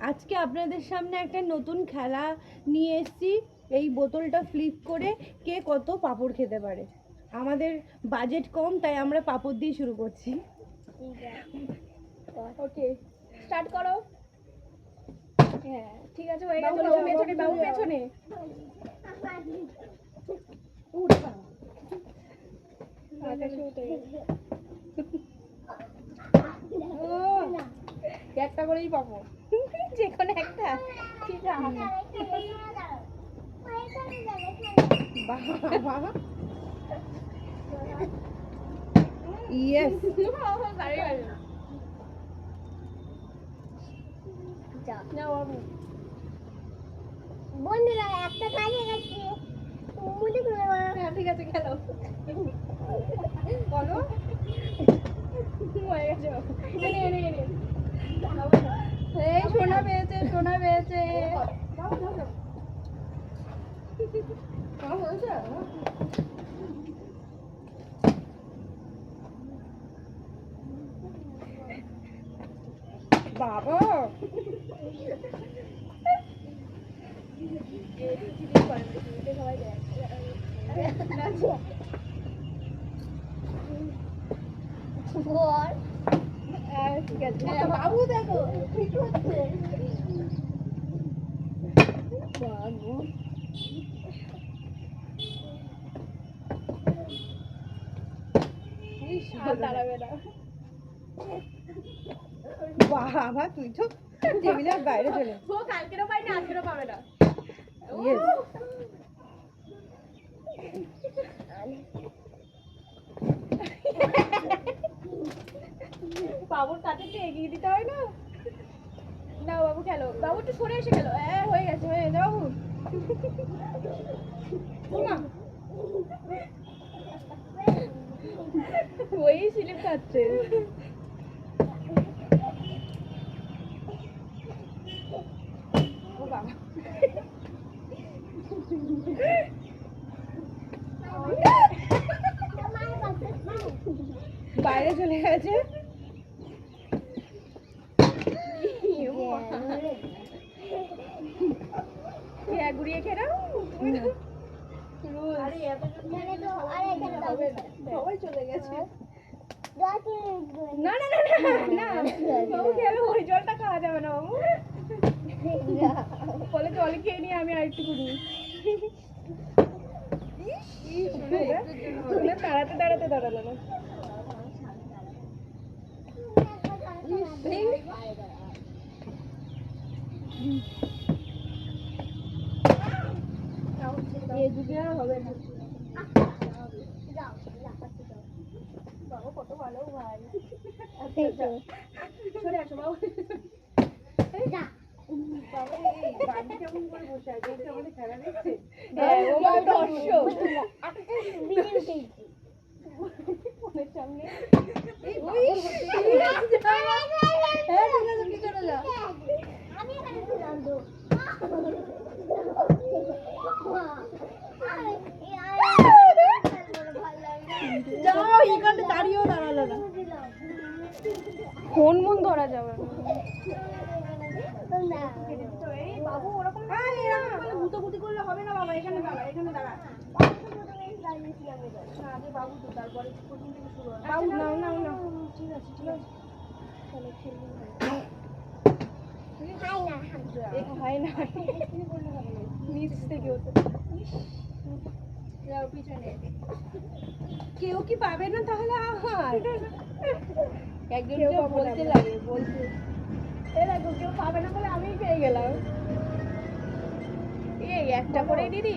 আজকে আপনাদের সামনে একটা নতুন খেলা নিয়ে এসেছি। এই বোতলটা ফ্লিপ করে কে কত পাঁপড় খেতে পারে। আমাদের বাজেট কম, তাই আমরা পাঁপড় দিয়ে শুরু করছি। ওকে, স্টার্ট করো। হ্যাঁ, ঠিক আছে, হয়ে গেছে। পেছনে বাবু, পেছনে একটা করেই পাবো, যে কোনো একটা। ঠিক আছে, ইয়েস, বন্ধুরা একটা কাজে গেছে, ঠিক আছে, খেলো বলো। হয়ে গেছে। এই সোনা পেয়েছে, সোনা পেয়েছে। বাবা ঠিক আছে, বাবু দেখো ঠিক হচ্ছে। দাঁড়াবে না। বাবা, তুই তো টেবিলের বাইরে চলে। ও কালকেরও পাই না, আজকেরও পাবে না। ইয়েস, বাবুর কাছে একটু এগিয়ে দিতে হয় না। না বাবু, খেলো বাবু, একটু সরে এসে খেলো। হয়ে গেছে, হয়ে গেছে বাবু। ওই স্লিপ খাচ্ছে। ও বাবা, বাইরে চলে গেছে। ঘুরিয়ে খেলো। সবাই চলে গেছে। না না না না না, বাবু খেলো, ওই জলটা খাওয়া যাবে না বাবু। বলে জল খেয়ে নিয়ে আমি আর একটু ঘুরি। দাঁড়াতে দাঁড়াতে দাঁড়ালো না। হবে না। বাবু কত ভালো ভাই। চলে আসো বাবু। বাড়ি কেমন করে বসে আছে, আমাদের খেলা দেখছে। ও মা দর্শক। ফোনের সামনে। যাও, এখানে দাঁড়িয়েও দাঁড়ালো না। ফোন মন ধরা যাবে না। এই বাবু, ওরকম গুতোগুতি করলে হবে না বাবা। এখানে দাঁড়া, এখানে দাঁড়া। বাবু তো তারপরে প্রথম থেকে শুরু হয়। বাবু নাও নাও নাও। ঠিক আছে, ঠিক আছে। হয় না, নিচ থেকে হতো। যাও পিছনে। কেউ কি পাবে না তাহলে? আহার, একজন কেউ বলতে লাগে, বলতে এই দেখো কেউ পাবে না বলে আমি পেয়ে গেলাম। এই একটা করেই দিদি।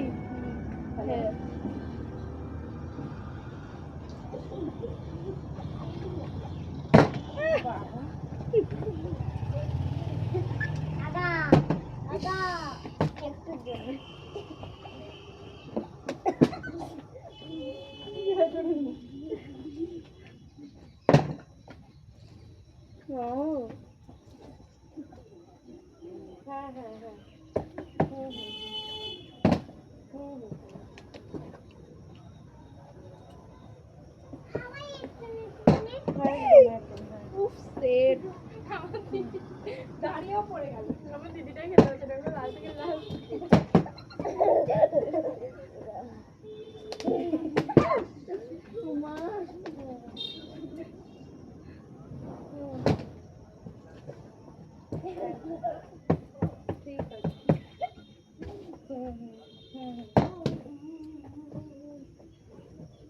হ্যাঁ, হ্যাঁ হ্যাঁ হ্যাঁ। উফ সেট। দাঁড়িয়ে নিয়েও পড়ে গেল। আমার দিদিটাই খেতে হয়েছে, দেখো লাল থেকে লাল।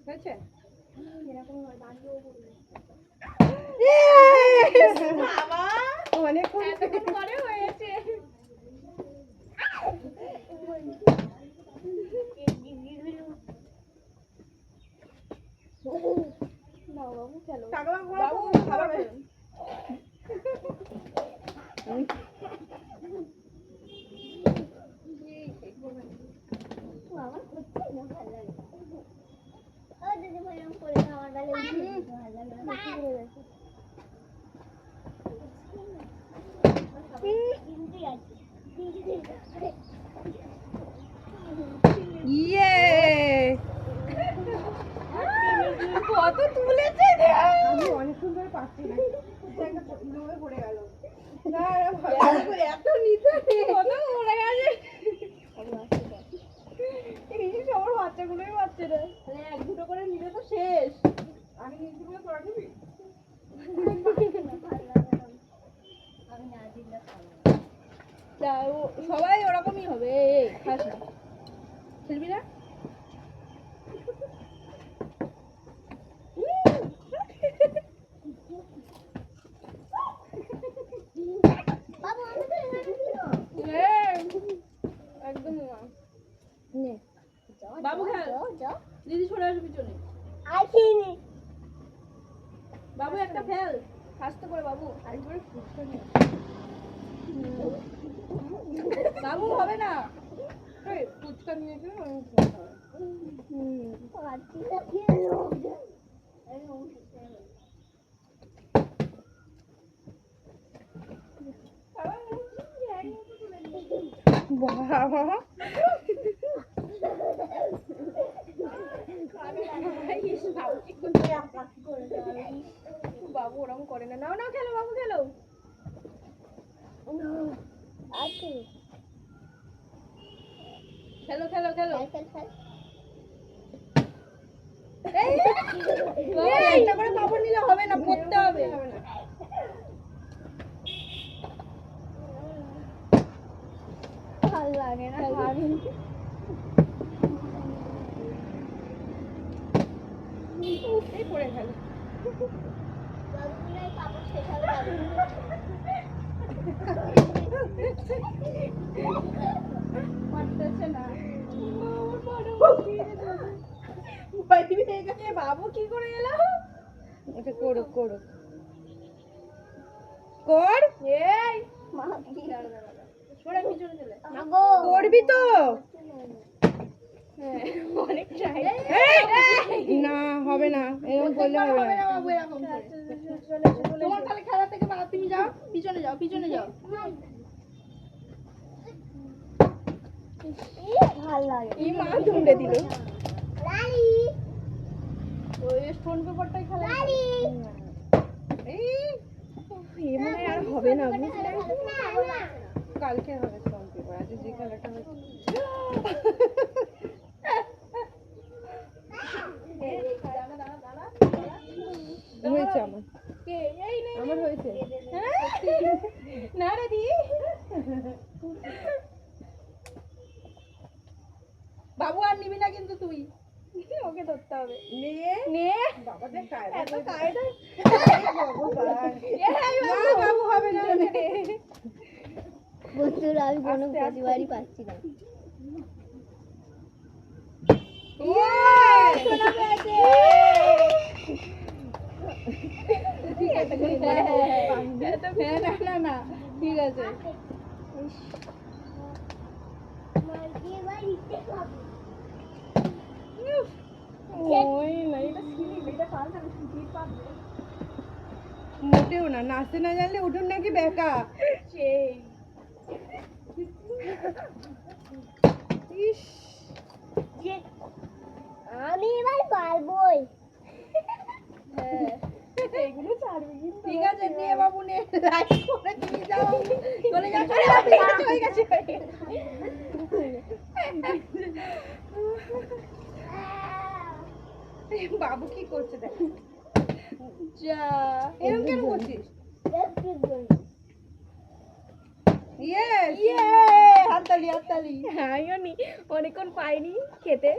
হয়েছে? বাবা অনেকক্ষণ এতক্ষণ পরে হয়েছে। নাও বাবু খেলো। বাবু খাবার খেলো। আমার করছে না ভালো লাগে ও দিদি ভাই এরকম করে আমার গালে উঠে ভালো লাগে হিন্দি আছে ইয়ে কত তুলেছে রে। আমি অনেকক্ষণ ধরে পাচ্ছি না একটা নড়ে পড়ে গেল না ভালো করে এত নিতে কত পড়ে গেছে। এই যে সবার বাচ্চাগুলোই পাচ্ছে না। মানে এক দুটো করে নিলে তো শেষ আমি নিতে করে তোরা নিবি আমি না দিলে খাবো তা সবাই ওরকমই হবে। এই খাস না, খেলবি না? বাবু আমি তো এখানে ছিল একদম না। নে বাবু খেল। যাও দিদি সরে আসবে পিছনে। আসিনি বাবু একটা ফেল, আস্তে করে বাবু। আরেকবার ফুচকা নিয়ে বাবু হবে না। এই ফুচকা নিয়েছে আমি ফুচকা পাচ্ছি না খেলো বাবা বাবু ওরকম করে না। নাও নাও খেলো বাবু খেলো। আছে খেলো খেলো খেলো। খেল খেল বাবু একটা করে পাপড় নিলে হবে না, পড়তে হবে। ভালো লাগে না এই পড়ে গেল। বাবু নাই পাপড় শেখাবে বাবু পারতেছে না। বাবু কি করে এলো? এটা করুক করুক কর এই মা সরে পিছনে চলে। আগো করবি তো হ্যাঁ অনেক চাই। না হবে না এরকম করলে হবে হবে না না বাবু এরকম করে। তোমার তাহলে খেলা থেকে বাদ, তুমি যাও পিছনে যাও পিছনে যাও। ভালো লাগে এই মা তুলে দিল লালি ওই স্টোন পেপারটাই খেলা। লালি এই এ মনে হয় আর হবে না বুঝলে না কালকে হবে সব পেপার আজ যে খেলাটা হচ্ছে হয়েছে আমার কে এই নে। আমার হয়েছে না রে দি। বাবু আর নিবি না কিন্তু তুই, ওকে ধরতে হবে। নিয়ে নে বাবা দেখ কায়দা এত কায়দা। ভগবান এই না বাবু হবে না বন্ধুরা আমি কোনো প্রতিবারই পাচ্ছি না শোনা পেয়েছে। ঠিক আছে হ্যাঁ না না না ঠিক আছে। ওই না এটা স্লিপ, এটা পাল্টা স্লিপ পাবে। মোটেও না নাচতে না জানলে উঠুন নাকি বেকা সেই ইস আমি এবার পারবোই হ্যাঁ এইগুলো ছাড়বি কিন্তু। ঠিক আছে নিয়ে বাবু নে লাইক করে দিয়ে যাও। হয়ে গেছে বাবু কি করছে দেখ যা এরকম কেন করছিস একটু জল। ইয়েস ইয়ে হাততালি হাততালি আমিও নি অনেকক্ষণ পাইনি খেতে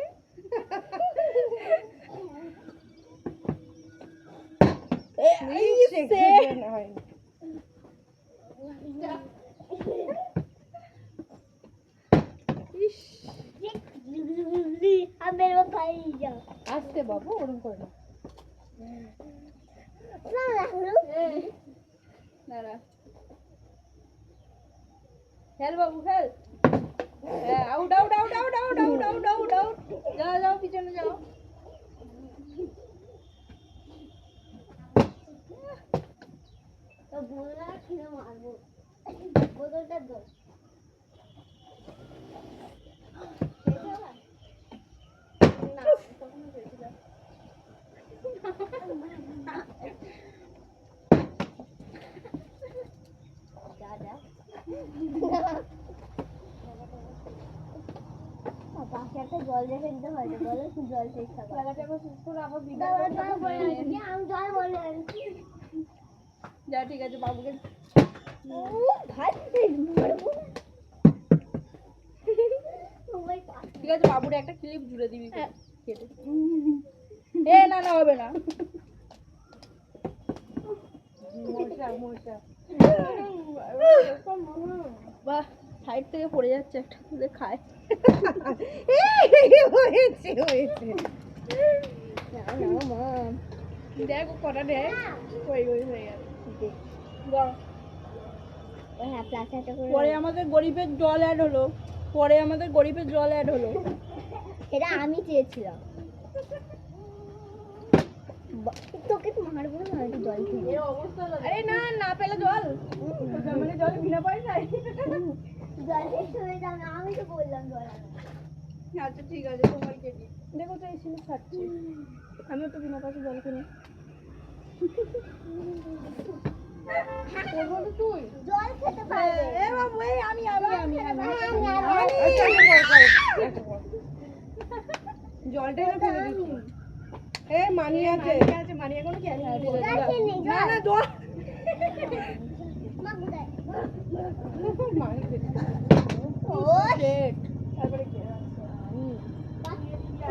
আমি এবার খাই যাও। আসতে বাবু ওরকম করে না না রাখলো। দাঁড়া খেল বাবু খেল হ্যাঁ out out out out out out out out out যাও যাও পিছনে যাও তো বললা কিনে মারবো বোতলটা দো পাশে একটা জল রেখে দিতে হয় তো বলো জল শেষ থাকা লাগাতে আবার শেষ করে আবার আমি জল বলে আনছি যা ঠিক আছে বাবুকে ঠিক আছে বাবুর একটা ক্লিপ জুড়ে দিবি কেটে এ না না হবে না মশা মশা বাহ সাইড থেকে পড়ে যাচ্ছে একটা তুলে খায় হয়েছে হয়েছে দেখ ও কটা দেয় ওই ওই হয়ে গেল হ্যাঁ প্লাস্টারটা করে পরে আমাদের গরিবের জল অ্যাড হলো পরে আমাদের গরিবের জল অ্যাড হলো এটা আমি চেয়েছিলাম তোকে তো মারবো না একটু জল খেয়ে আরে না না পেলে জল মানে জল বিনা পয়সায় জল শেষ হয়ে যাবে আমি তো বললাম জল আনো। আচ্ছা ঠিক আছে তোমার কেটে দেখো তো এই ছেলে খাচ্ছে আমিও তো বিনা পয়সা জল কিনি করবো তো তুই জল খেতে পারবে এ বাবু এই আমি আমি আমি আমি জলটা এনে ফেলে দিচ্ছি এ মানি আছে মানি এখনো কি আছে না না জল মা কোথায় মানি খেতে ও তারপরে কে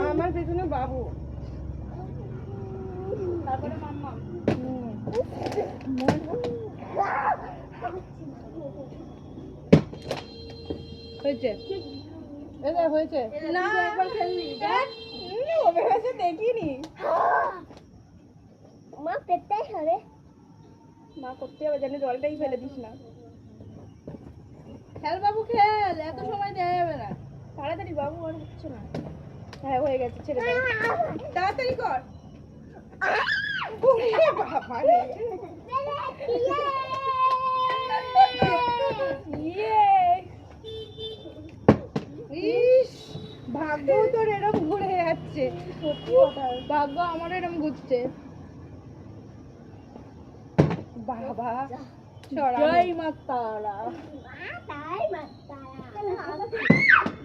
আমার পেছনে বাবু তারপরে মাম্মা হয়েছে এটা হয়েছে না একবার খেললি দেখ ওবে হয়েছে দেখিনি মা পেটটাই হবে মা করতে হবে জানি জলটাই ফেলে দিস না খেল বাবু খেল এত সময় দেওয়া যাবে না তাড়াতাড়ি বাবু আর হচ্ছে না হ্যাঁ হয়ে গেছে ছেড়ে দে তাড়াতাড়ি কর বাবা রে। ইয়ে ইস ভাগ্য তোর এরকম ঘুরে যাচ্ছে সত্যি কথা ভাগ্য আমার এরকম ঘুরছে বাবা জয় মা তারা তাই মাস্টার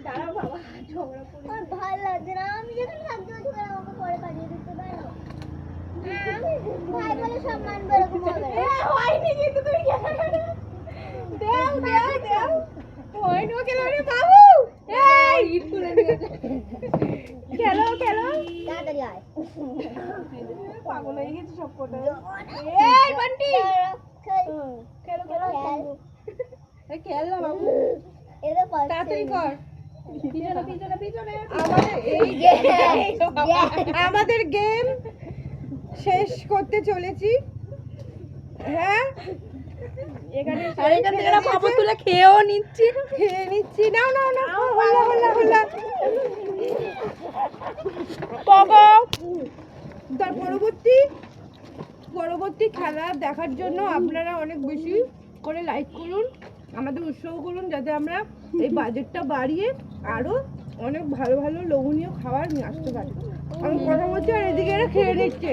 দাঁড়া বাবা ঝগড়া করি আমার ভালো লাগছে না আমি যখন থাকতে হচ্ছে আমাকে পরে পাঠিয়ে দিতে পারো আমি ভাই বলে সম্মান এরকম হবে না। হয়নি কিন্তু তুমি দেও দেও দেও হয়নি ওকে রে বাবু এই ইট তুলে নিয়েছে খেলো খেলো তাড়াতাড়ি আয় পাগল হয়ে গেছে সব কটা এই বান্টি খেল খেলো খেলো এই খেল না বাবু এটা পাচ্ছে তাড়াতাড়ি কর পিছনে পিছনে পিছনে আমাদের গেম শেষ করতে চলেছি হ্যাঁ এখানে আর এখান থেকে বাবু তুলে খেয়েও নিচ্ছি খেয়ে নিচ্ছি না না না হল্লা হল্লা হল্লা বাবা তার পরবর্তী খেলা দেখার জন্য আপনারা অনেক বেশি করে লাইক করুন আমাদের উৎসাহ করুন যাতে আমরা এই বাজেটটা বাড়িয়ে আরো অনেক ভালো ভালো লোভনীয় খাবার নিয়ে আসতে পারি আমি কথা বলছি আর এদিকে এরা খেয়ে নিচ্ছে